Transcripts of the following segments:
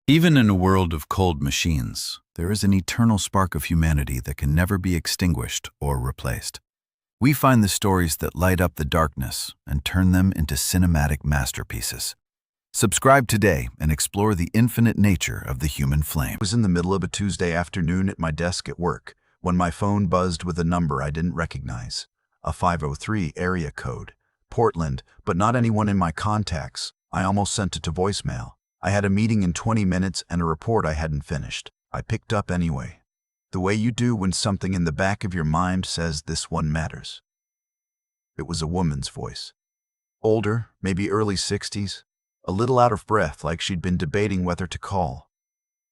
Even in a world of cold machines, there is an eternal spark of humanity that can never be extinguished or replaced. We find the stories that light up the darkness and turn them into cinematic masterpieces. Subscribe today and explore the infinite nature of the human flame. I was in the middle of a Tuesday afternoon at my desk at work when my phone buzzed with a number I didn't recognize. A 503 area code. Portland, but not anyone in my contacts. I almost sent it to voicemail. I had a meeting in 20 minutes and a report I hadn't finished. I picked up anyway. The way you do when something in the back of your mind says this one matters. It was a woman's voice. Older, maybe early 60s, a little out of breath like she'd been debating whether to call.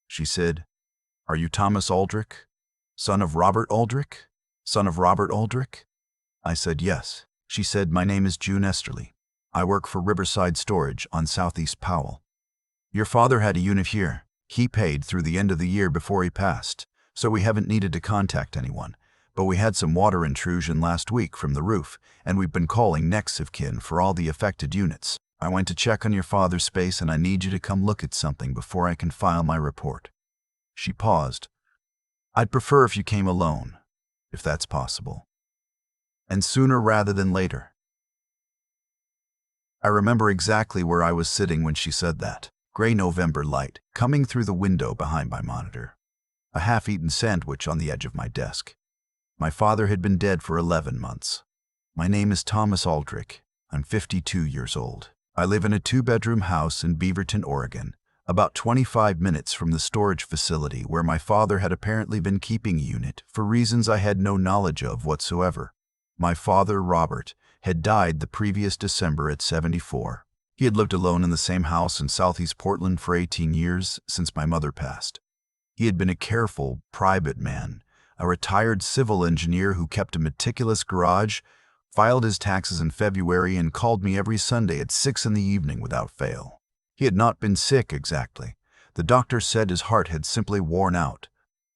She said, "Are you Thomas Aldrich? Son of Robert Aldrich? Son of Robert Aldrich?" I said yes. She said, "My name is June Esterly. I work for Riverside Storage on Southeast Powell. Your father had a unit here. He paid through the end of the year before he passed, so we haven't needed to contact anyone. But we had some water intrusion last week from the roof, and we've been calling next of kin for all the affected units. I went to check on your father's space, and I need you to come look at something before I can file my report." She paused. "I'd prefer if you came alone, if that's possible. And sooner rather than later." I remember exactly where I was sitting when she said that. Gray November light coming through the window behind my monitor. A half-eaten sandwich on the edge of my desk. My father had been dead for 11 months. My name is Thomas Aldrich. I'm 52 years old. I live in a 2-bedroom house in Beaverton, Oregon, about 25 minutes from the storage facility where my father had apparently been keeping a unit for reasons I had no knowledge of whatsoever. My father, Robert, had died the previous December at 74. He had lived alone in the same house in Southeast Portland for 18 years since my mother passed. He had been a careful, private man, a retired civil engineer who kept a meticulous garage, filed his taxes in February, and called me every Sunday at 6 in the evening without fail. He had not been sick exactly. The doctor said his heart had simply worn out.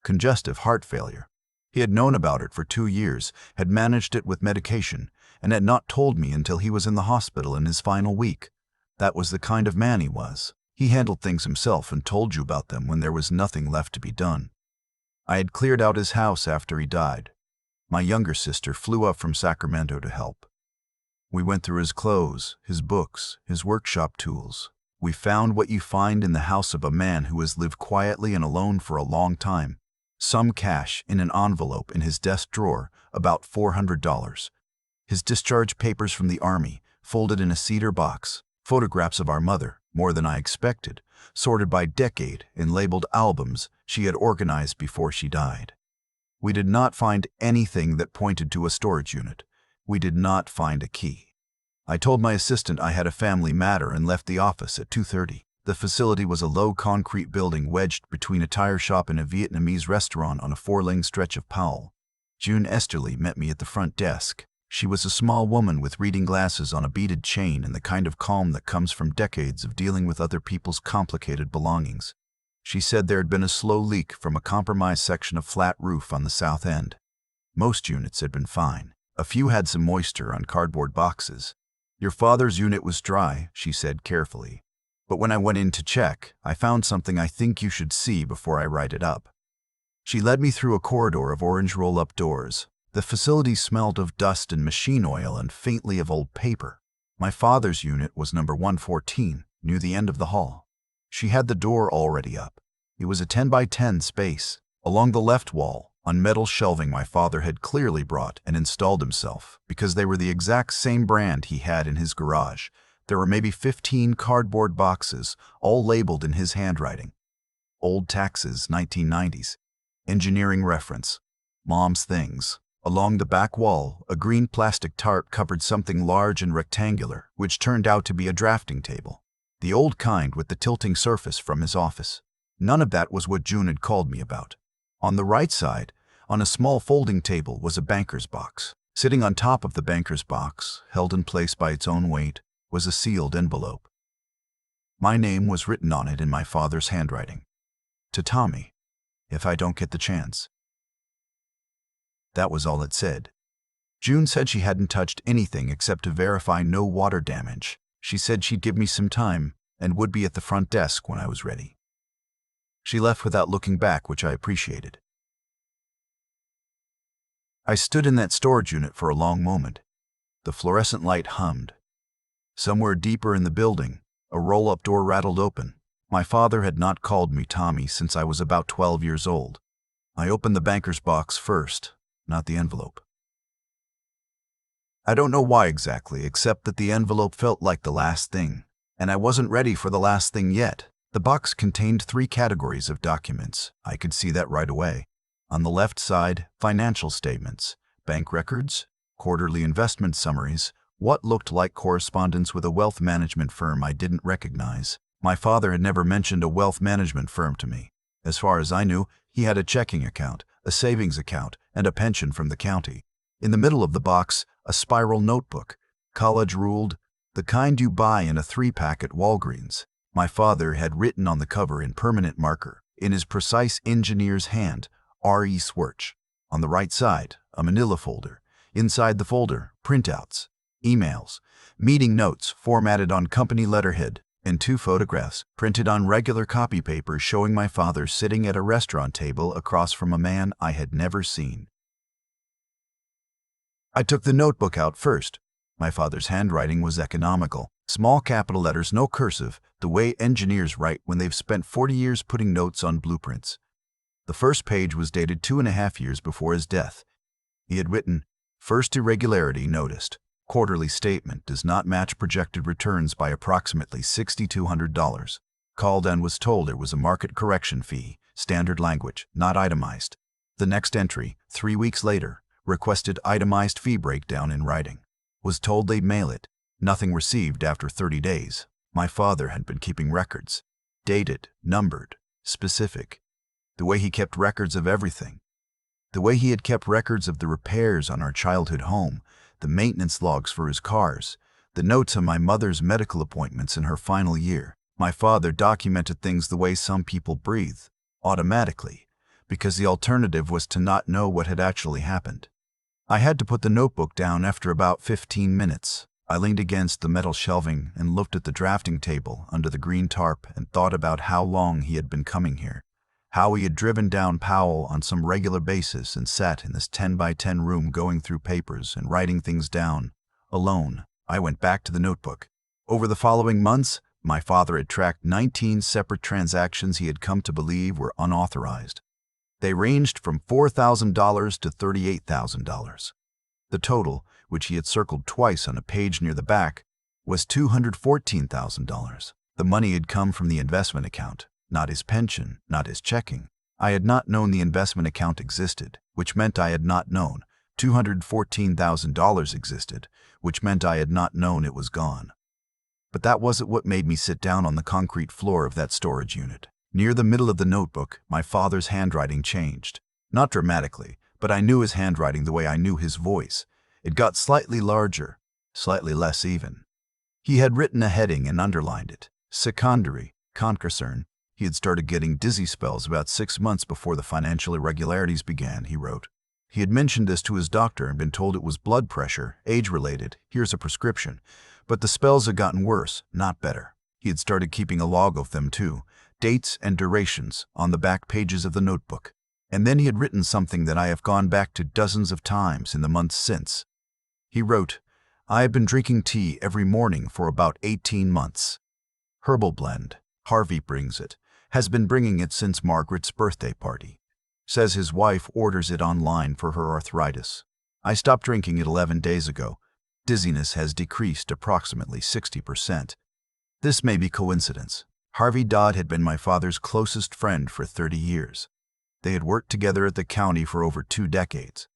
Congestive heart failure. He had known about it for 2 years, had managed it with medication, and had not told me until he was in the hospital in his final week. That was the kind of man he was. He handled things himself and told you about them when there was nothing left to be done. I had cleared out his house after he died. My younger sister flew up from Sacramento to help. We went through his clothes, his books, his workshop tools. We found what you find in the house of a man who has lived quietly and alone for a long time. Some cash in an envelope in his desk drawer, about $400. His discharge papers from the Army, folded in a cedar box. Photographs of our mother, more than I expected, sorted by decade in labeled albums she had organized before she died. We did not find anything that pointed to a storage unit. We did not find a key. I told my assistant I had a family matter and left the office at 2:30. The facility was a low concrete building wedged between a tire shop and a Vietnamese restaurant on a 4-lane stretch of Powell. June Esterly met me at the front desk. She was a small woman with reading glasses on a beaded chain and the kind of calm that comes from decades of dealing with other people's complicated belongings. She said there had been a slow leak from a compromised section of flat roof on the south end. Most units had been fine. A few had some moisture on cardboard boxes. "Your father's unit was dry," she said carefully. "But when I went in to check, I found something I think you should see before I write it up." She led me through a corridor of orange roll-up doors. The facility smelled of dust and machine oil and faintly of old paper. My father's unit was number 114, near the end of the hall. She had the door already up. It was a 10 by 10 space. Along the left wall, on metal shelving my father had clearly brought and installed himself, because they were the exact same brand he had in his garage. There were maybe 15 cardboard boxes, all labeled in his handwriting. Old taxes, 1990s. Engineering reference. Mom's things. Along the back wall, a green plastic tarp covered something large and rectangular, which turned out to be a drafting table. The old kind with the tilting surface from his office. None of that was what June had called me about. On the right side, on a small folding table, was a banker's box. Sitting on top of the banker's box, held in place by its own weight, was a sealed envelope. My name was written on it in my father's handwriting. "To Tommy, if I don't get the chance." That was all it said. June said she hadn't touched anything except to verify no water damage. She said she'd give me some time and would be at the front desk when I was ready. She left without looking back, which I appreciated. I stood in that storage unit for a long moment. The fluorescent light hummed. Somewhere deeper in the building, a roll-up door rattled open. My father had not called me Tommy since I was about 12 years old. I opened the banker's box first, not the envelope. I don't know why exactly, except that the envelope felt like the last thing, and I wasn't ready for the last thing yet. The box contained 3 categories of documents. I could see that right away. On the left side, financial statements, bank records, quarterly investment summaries, what looked like correspondence with a wealth management firm I didn't recognize. My father had never mentioned a wealth management firm to me. As far as I knew, he had a checking account, a savings account, and a pension from the county. In the middle of the box, a spiral notebook, college-ruled, the kind you buy in a 3-pack at Walgreens. My father had written on the cover in permanent marker, in his precise engineer's hand, R.E. Swirch. On the right side, a manila folder. Inside the folder, printouts, emails, meeting notes formatted on company letterhead, and 2 photographs printed on regular copy paper showing my father sitting at a restaurant table across from a man I had never seen. I took the notebook out first. My father's handwriting was economical. Small capital letters, no cursive, the way engineers write when they've spent 40 years putting notes on blueprints. The first page was dated 2.5 years before his death. He had written, "First irregularity noticed. Quarterly statement does not match projected returns by approximately $6,200. Called and was told it was a market correction fee, standard language, not itemized." The next entry, 3 weeks later, requested itemized fee breakdown in writing. Was told they'd mail it. Nothing received after 30 days. My father had been keeping records. Dated, numbered, specific. The way he kept records of everything. The way he had kept records of the repairs on our childhood home, the maintenance logs for his cars, the notes on my mother's medical appointments in her final year. My father documented things the way some people breathe, automatically, because the alternative was to not know what had actually happened. I had to put the notebook down after about 15 minutes. I leaned against the metal shelving and looked at the drafting table under the green tarp and thought about how long he had been coming here, how he had driven down Powell on some regular basis and sat in this 10-by-10 room going through papers and writing things down, alone. I went back to the notebook. Over the following months, my father had tracked 19 separate transactions he had come to believe were unauthorized. They ranged from $4,000 to $38,000. The total, which he had circled twice on a page near the back, was $214,000. The money had come from the investment account, not his pension, not his checking. I had not known the investment account existed, which meant I had not known $214,000 existed, which meant I had not known it was gone. But that wasn't what made me sit down on the concrete floor of that storage unit. Near the middle of the notebook, my father's handwriting changed. Not dramatically, but I knew his handwriting the way I knew his voice. It got slightly larger, slightly less even. He had written a heading and underlined it. Secondary, concern. He had started getting dizzy spells about 6 months before the financial irregularities began, he wrote. He had mentioned this to his doctor and been told it was blood pressure, age-related, here's a prescription. But the spells had gotten worse, not better. He had started keeping a log of them too, dates and durations, on the back pages of the notebook. And then he had written something that I have gone back to dozens of times in the months since. He wrote, "I have been drinking tea every morning for about 18 months. Herbal blend. Harvey brings it. Has been bringing it since Margaret's birthday party. Says his wife orders it online for her arthritis. I stopped drinking it 11 days ago. Dizziness has decreased approximately 60%. This may be coincidence. Harvey Dodd had been my father's closest friend for 30 years. They had worked together at the county for over 2 decades.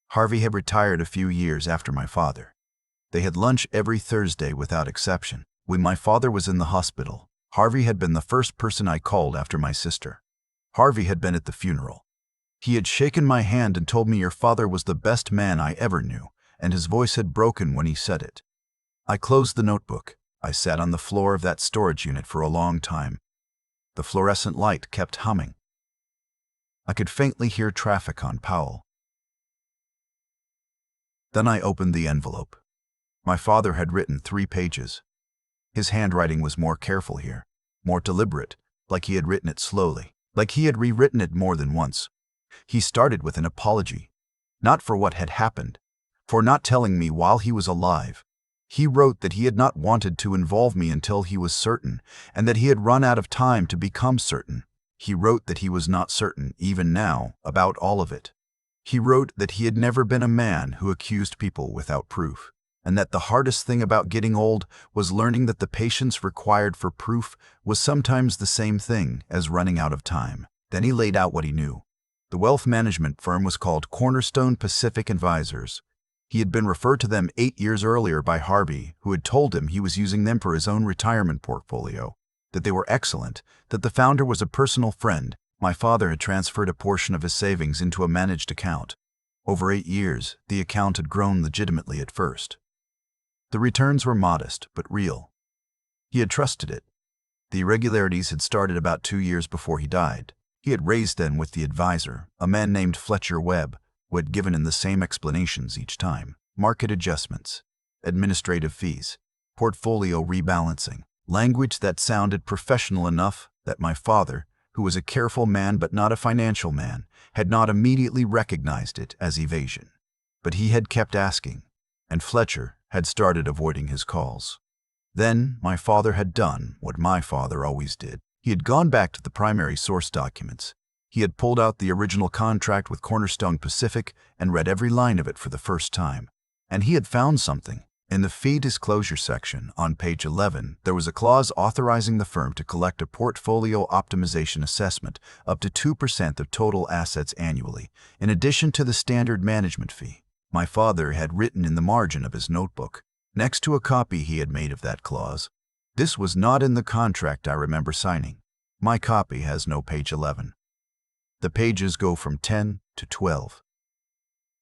Harvey had retired a few years after my father. They had lunch every Thursday without exception. When my father was in the hospital, Harvey had been the first person I called after my sister. Harvey had been at the funeral. He had shaken my hand and told me your father was the best man I ever knew, and his voice had broken when he said it. I closed the notebook. I sat on the floor of that storage unit for a long time. The fluorescent light kept humming. I could faintly hear traffic on Powell. Then I opened the envelope. My father had written 3 pages. His handwriting was more careful here, more deliberate, like he had written it slowly. like he had rewritten it more than once. He started with an apology, not for what had happened, for not telling me while he was alive. He wrote that he had not wanted to involve me until he was certain, and that he had run out of time to become certain. He wrote that he was not certain, even now, about all of it. He wrote that he had never been a man who accused people without proof, and that the hardest thing about getting old was learning that the patience required for proof was sometimes the same thing as running out of time. Then he laid out what he knew. The wealth management firm was called Cornerstone Pacific Advisors. He had been referred to them 8 years earlier by Harvey, who had told him he was using them for his own retirement portfolio, that they were excellent, that the founder was a personal friend. My father had transferred a portion of his savings into a managed account. Over 8 years, the account had grown legitimately at first. The returns were modest, but real. He had trusted it. The irregularities had started about 2 years before he died. He had raised them with the advisor, a man named Fletcher Webb, who had given him the same explanations each time: market adjustments, administrative fees, portfolio rebalancing, language that sounded professional enough that my father, who was a careful man but not a financial man, had not immediately recognized it as evasion. But he had kept asking, and Fletcher had started avoiding his calls. Then my father had done what my father always did. He had gone back to the primary source documents. He had pulled out the original contract with Cornerstone Pacific and read every line of it for the first time. And he had found something. In the fee disclosure section on page 11, there was a clause authorizing the firm to collect a portfolio optimization assessment up to 2% of total assets annually, in addition to the standard management fee. My father had written in the margin of his notebook, next to a copy he had made of that clause, "This was not in the contract I remember signing." My copy has no page 11. The pages go from 10 to 12.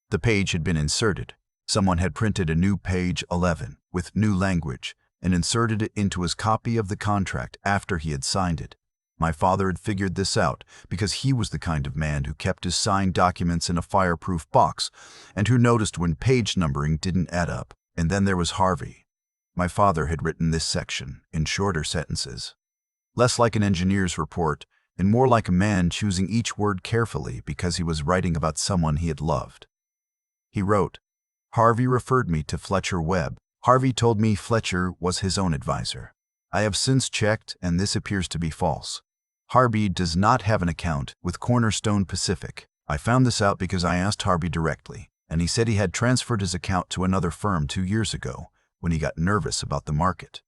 The page had been inserted. Someone had printed a new page 11 with new language and inserted it into his copy of the contract after he had signed it. My father had figured this out because he was the kind of man who kept his signed documents in a fireproof box and who noticed when page numbering didn't add up. And then there was Harvey. My father had written this section in shorter sentences, less like an engineer's report and more like a man choosing each word carefully because he was writing about someone he had loved. He wrote, "Harvey referred me to Fletcher Webb. Harvey told me Fletcher was his own advisor. I have since checked, and this appears to be false. Harvey does not have an account with Cornerstone Pacific. I found this out because I asked Harvey directly, and he said he had transferred his account to another firm 2 years ago when he got nervous about the market.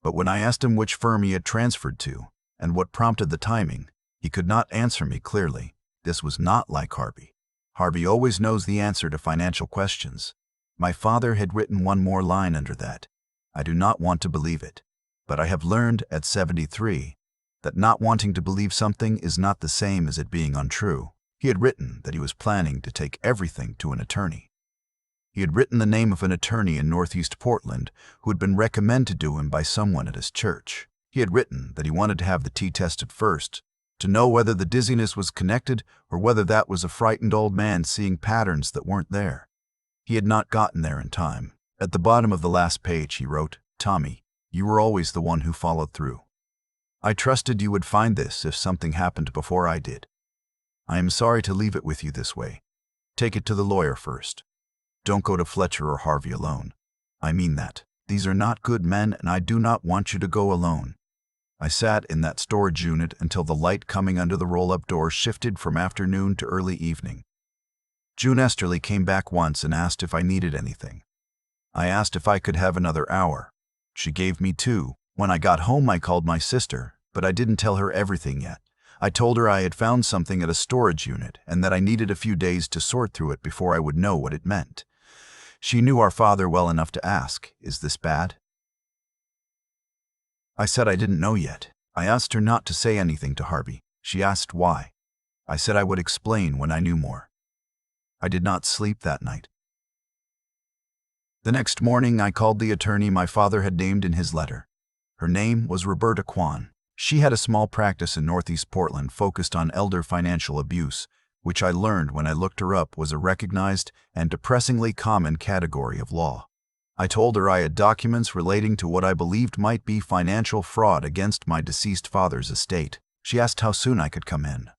But when I asked him which firm he had transferred to and what prompted the timing, he could not answer me clearly. This was not like Harvey. Harvey always knows the answer to financial questions." My father had written one more line under that. "I do not want to believe it, but I have learned at 73 that not wanting to believe something is not the same as it being untrue." He had written that he was planning to take everything to an attorney. He had written the name of an attorney in Northeast Portland who had been recommended to him by someone at his church. He had written that he wanted to have the tea tested first, to know whether the dizziness was connected or whether that was a frightened old man seeing patterns that weren't there. He had not gotten there in time. At the bottom of the last page he wrote, "Tommy, you were always the one who followed through. I trusted you would find this if something happened before I did. I am sorry to leave it with you this way. Take it to the lawyer first. Don't go to Fletcher or Harvey alone. I mean that. These are not good men, and I do not want you to go alone." I sat in that storage unit until the light coming under the roll-up door shifted from afternoon to early evening. June Esterly came back once and asked if I needed anything. I asked if I could have another hour. She gave me 2. When I got home, I called my sister, but I didn't tell her everything yet. I told her I had found something at a storage unit and that I needed a few days to sort through it before I would know what it meant. She knew our father well enough to ask, "Is this bad?" I said I didn't know yet. I asked her not to say anything to Harvey. She asked why. I said I would explain when I knew more. I did not sleep that night. The next morning, I called the attorney my father had named in his letter. Her name was Roberta Kwan. She had a small practice in Northeast Portland focused on elder financial abuse, which I learned when I looked her up was a recognized and depressingly common category of law. I told her I had documents relating to what I believed might be financial fraud against my deceased father's estate. She asked how soon I could come in.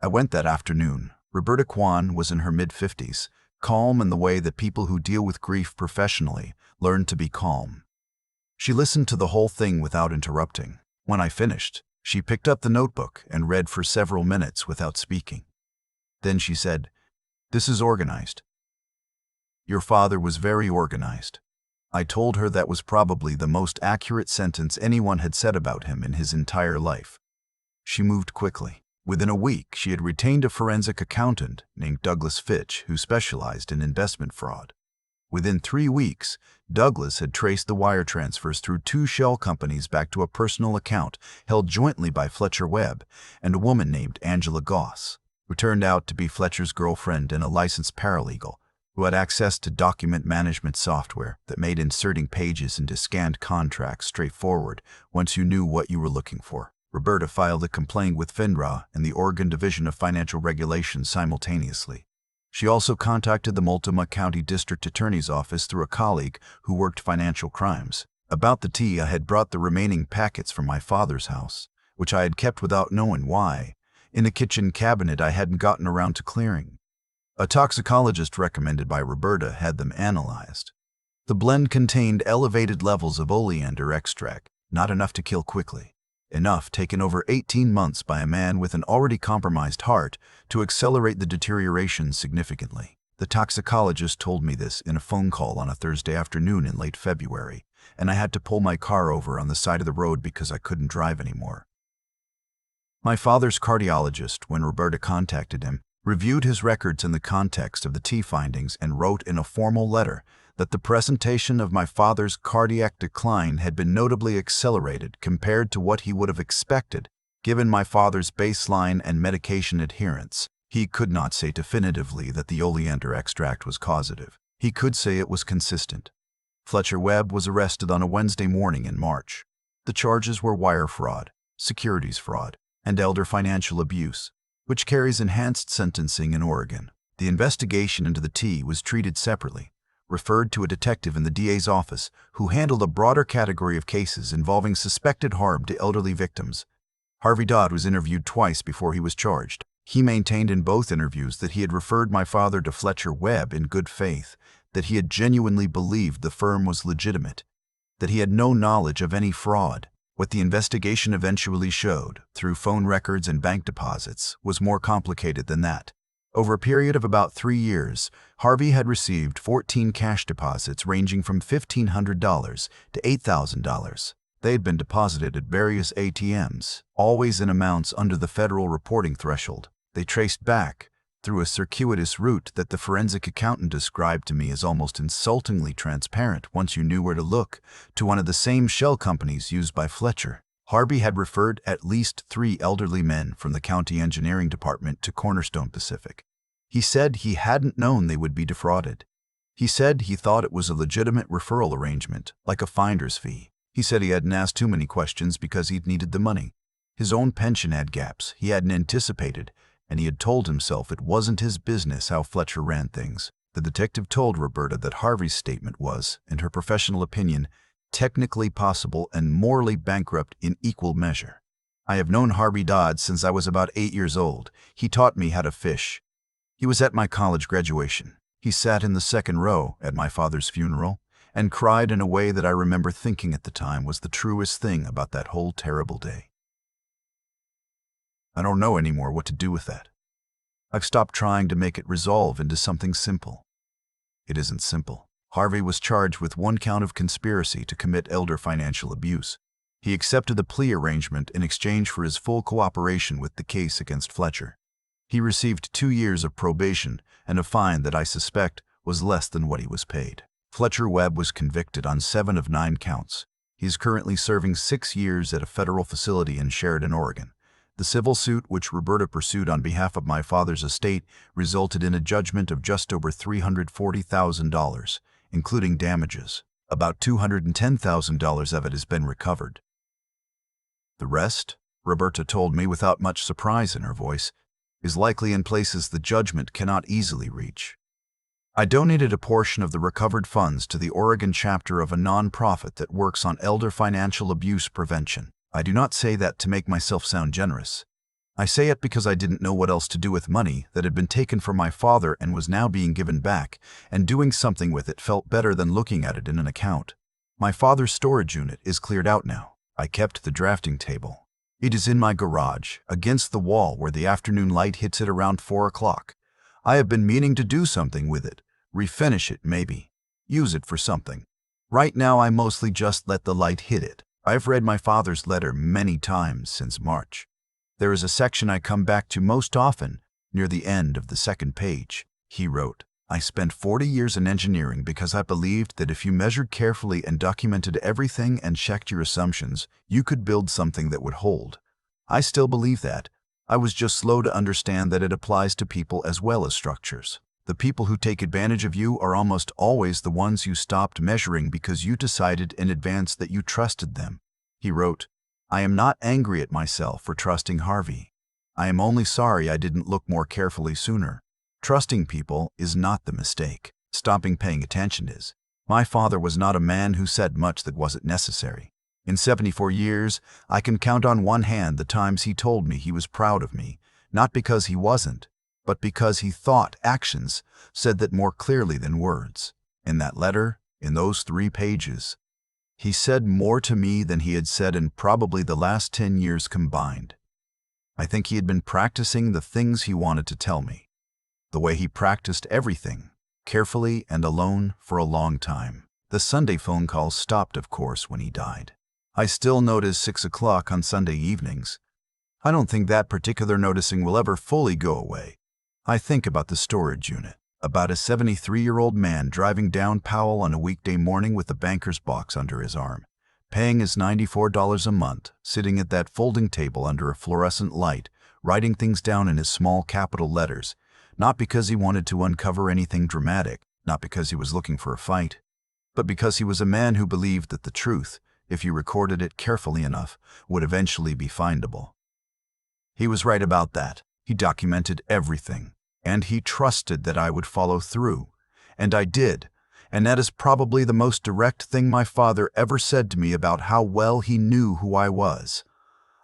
I went that afternoon. Roberta Kwan was in her mid-50s, calm in the way that people who deal with grief professionally learn to be calm. She listened to the whole thing without interrupting. When I finished, she picked up the notebook and read for several minutes without speaking. Then she said, "This is organized. Your father was very organized." I told her that was probably the most accurate sentence anyone had said about him in his entire life. She moved quickly. Within a week, she had retained a forensic accountant named Douglas Fitch who specialized in investment fraud. Within 3 weeks, Douglas had traced the wire transfers through 2 shell companies back to a personal account held jointly by Fletcher Webb and a woman named Angela Goss, who turned out to be Fletcher's girlfriend and a licensed paralegal, who had access to document management software that made inserting pages into scanned contracts straightforward once you knew what you were looking for. Roberta filed a complaint with FINRA and the Oregon Division of Financial Regulation simultaneously. She also contacted the Multnomah County District Attorney's Office through a colleague who worked financial crimes. About the tea, I had brought the remaining packets from my father's house, which I had kept without knowing why, in a kitchen cabinet I hadn't gotten around to clearing. A toxicologist recommended by Roberta had them analyzed. The blend contained elevated levels of oleander extract, not enough to kill quickly. Enough taken over 18 months by a man with an already compromised heart to accelerate the deterioration significantly. The toxicologist told me this in a phone call on a Thursday afternoon in late February, and I had to pull my car over on the side of the road because I couldn't drive anymore. My father's cardiologist, when Roberta contacted him, reviewed his records in the context of the T findings and wrote in a formal letter that the presentation of my father's cardiac decline had been notably accelerated compared to what he would have expected, given my father's baseline and medication adherence. He could not say definitively that the oleander extract was causative. He could say it was consistent. Fletcher Webb was arrested on a Wednesday morning in March. The charges were wire fraud, securities fraud, and elder financial abuse, which carries enhanced sentencing in Oregon. The investigation into the T was treated separately, referred to a detective in the DA's office who handled a broader category of cases involving suspected harm to elderly victims. Harvey Dodd was interviewed twice before he was charged. He maintained in both interviews that he had referred my father to Fletcher Webb in good faith, that he had genuinely believed the firm was legitimate, that he had no knowledge of any fraud. What the investigation eventually showed, through phone records and bank deposits, was more complicated than that. Over a period of about 3 years, Harvey had received 14 cash deposits ranging from $1,500 to $8,000. They had been deposited at various ATMs, always in amounts under the federal reporting threshold. They traced back, through a circuitous route that the forensic accountant described to me as almost insultingly transparent once you knew where to look, to one of the same shell companies used by Fletcher. Harvey had referred at least 3 elderly men from the county engineering department to Cornerstone Pacific. He said he hadn't known they would be defrauded. He said he thought it was a legitimate referral arrangement, like a finder's fee. He said he hadn't asked too many questions because he'd needed the money. His own pension had gaps he hadn't anticipated, and he had told himself it wasn't his business how Fletcher ran things. The detective told Roberta that Harvey's statement was, in her professional opinion, technically possible and morally bankrupt in equal measure. I have known Harvey Dodd since I was about 8 years old. He taught me how to fish. He was at my college graduation. He sat in the second row at my father's funeral and cried in a way that I remember thinking at the time was the truest thing about that whole terrible day. I don't know anymore what to do with that. I've stopped trying to make it resolve into something simple. It isn't simple. Harvey was charged with 1 count of conspiracy to commit elder financial abuse. He accepted the plea arrangement in exchange for his full cooperation with the case against Fletcher. He received 2 years of probation and a fine that I suspect was less than what he was paid. Fletcher Webb was convicted on 7 of 9 counts. He is currently serving 6 years at a federal facility in Sheridan, Oregon. The civil suit which Roberta pursued on behalf of my father's estate resulted in a judgment of just over $340,000, including damages. About $210,000 of it has been recovered. The rest, Roberta told me without much surprise in her voice, is likely in places the judgment cannot easily reach. I donated a portion of the recovered funds to the Oregon chapter of a nonprofit that works on elder financial abuse prevention. I do not say that to make myself sound generous. I say it because I didn't know what else to do with money that had been taken from my father and was now being given back, and doing something with it felt better than looking at it in an account. My father's storage unit is cleared out now. I kept the drafting table. It is in my garage, against the wall where the afternoon light hits it around 4 o'clock. I have been meaning to do something with it. Refinish it, maybe. Use it for something. Right now, I mostly just let the light hit it. I've read my father's letter many times since March. There is a section I come back to most often, near the end of the second page. He wrote, "I spent 40 years in engineering because I believed that if you measured carefully and documented everything and checked your assumptions, you could build something that would hold. I still believe that. I was just slow to understand that it applies to people as well as structures. The people who take advantage of you are almost always the ones you stopped measuring because you decided in advance that you trusted them." He wrote, "I am not angry at myself for trusting Harvey. I am only sorry I didn't look more carefully sooner. Trusting people is not the mistake. Stopping paying attention is. My father was not a man who said much that wasn't necessary. In 74 years, I can count on one hand the times he told me he was proud of me, not because he wasn't, but because he thought actions said that more clearly than words. In that letter, in those 3 pages, he said more to me than he had said in probably the last 10 years combined. I think he had been practicing the things he wanted to tell me, the way he practiced everything, carefully and alone for a long time. The Sunday phone calls stopped, of course, when he died. I still notice 6 o'clock on Sunday evenings. I don't think that particular noticing will ever fully go away. I think about the storage unit, about a 73-year-old man driving down Powell on a weekday morning with a banker's box under his arm, paying his $94 a month, sitting at that folding table under a fluorescent light, writing things down in his small capital letters, not because he wanted to uncover anything dramatic, not because he was looking for a fight, but because he was a man who believed that the truth, if you recorded it carefully enough, would eventually be findable. He was right about that. He documented everything, and he trusted that I would follow through, and I did, and that is probably the most direct thing my father ever said to me about how well he knew who I was.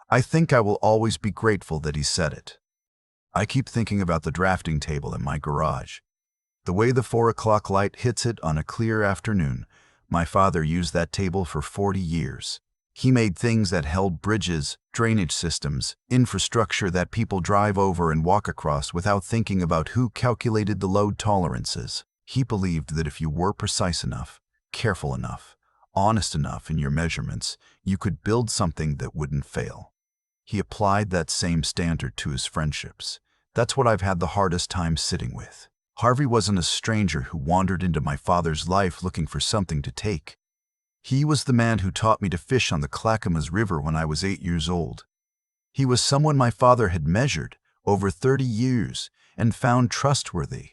I think I will always be grateful that he said it. I keep thinking about the drafting table in my garage. The way the 4 o'clock light hits it on a clear afternoon, my father used that table for 40 years. He made things that held bridges, drainage systems, infrastructure that people drive over and walk across without thinking about who calculated the load tolerances. He believed that if you were precise enough, careful enough, honest enough in your measurements, you could build something that wouldn't fail. He applied that same standard to his friendships. That's what I've had the hardest time sitting with. Harvey wasn't a stranger who wandered into my father's life looking for something to take. He was the man who taught me to fish on the Clackamas River when I was 8 years old. He was someone my father had measured over 30 years and found trustworthy.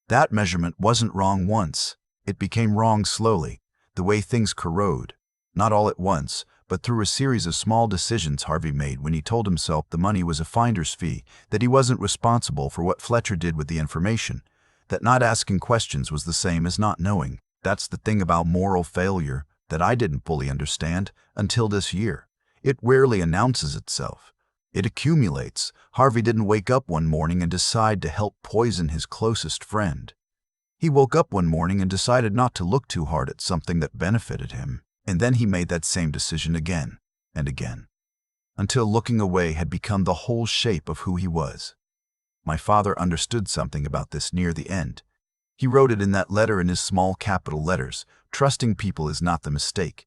That measurement wasn't wrong once. It became wrong slowly, the way things corrode, not all at once, but through a series of small decisions Harvey made when he told himself the money was a finder's fee, that he wasn't responsible for what Fletcher did with the information, that not asking questions was the same as not knowing. That's the thing about moral failure that I didn't fully understand until this year. It rarely announces itself. It accumulates. Harvey didn't wake up one morning and decide to help poison his closest friend. He woke up one morning and decided not to look too hard at something that benefited him, and then he made that same decision again and again, until looking away had become the whole shape of who he was. My father understood something about this near the end. He wrote it in that letter in his small capital letters. Trusting people is not the mistake.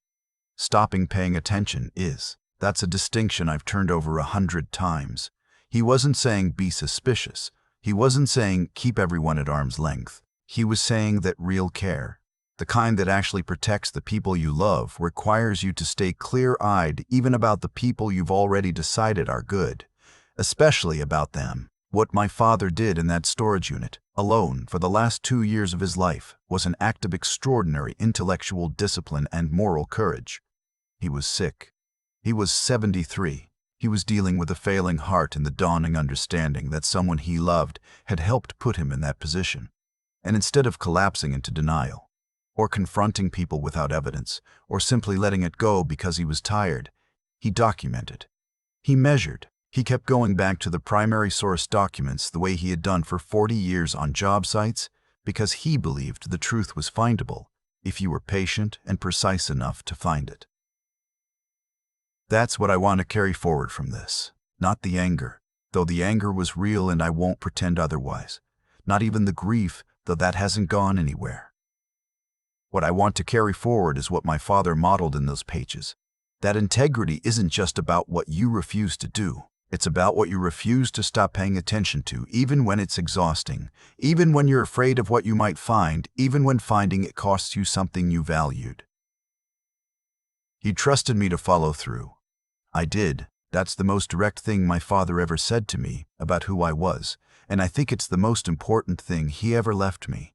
Stopping paying attention is. That's a distinction I've turned over 100 times. He wasn't saying be suspicious. He wasn't saying keep everyone at arm's length. He was saying that real care, the kind that actually protects the people you love, requires you to stay clear-eyed even about the people you've already decided are good, especially about them. What my father did in that storage unit, alone for the last 2 years of his life, was an act of extraordinary intellectual discipline and moral courage. He was sick. He was 73. He was dealing with a failing heart and the dawning understanding that someone he loved had helped put him in that position. And instead of collapsing into denial, or confronting people without evidence, or simply letting it go because he was tired, he documented. He measured. He kept going back to the primary source documents the way he had done for 40 years on job sites because he believed the truth was findable if you were patient and precise enough to find it. That's what I want to carry forward from this. Not the anger, though the anger was real and I won't pretend otherwise. Not even the grief, though that hasn't gone anywhere. What I want to carry forward is what my father modeled in those pages. That integrity isn't just about what you refuse to do. It's about what you refuse to stop paying attention to, even when it's exhausting, even when you're afraid of what you might find, even when finding it costs you something you valued. He trusted me to follow through. I did. That's the most direct thing my father ever said to me about who I was, and I think it's the most important thing he ever left me.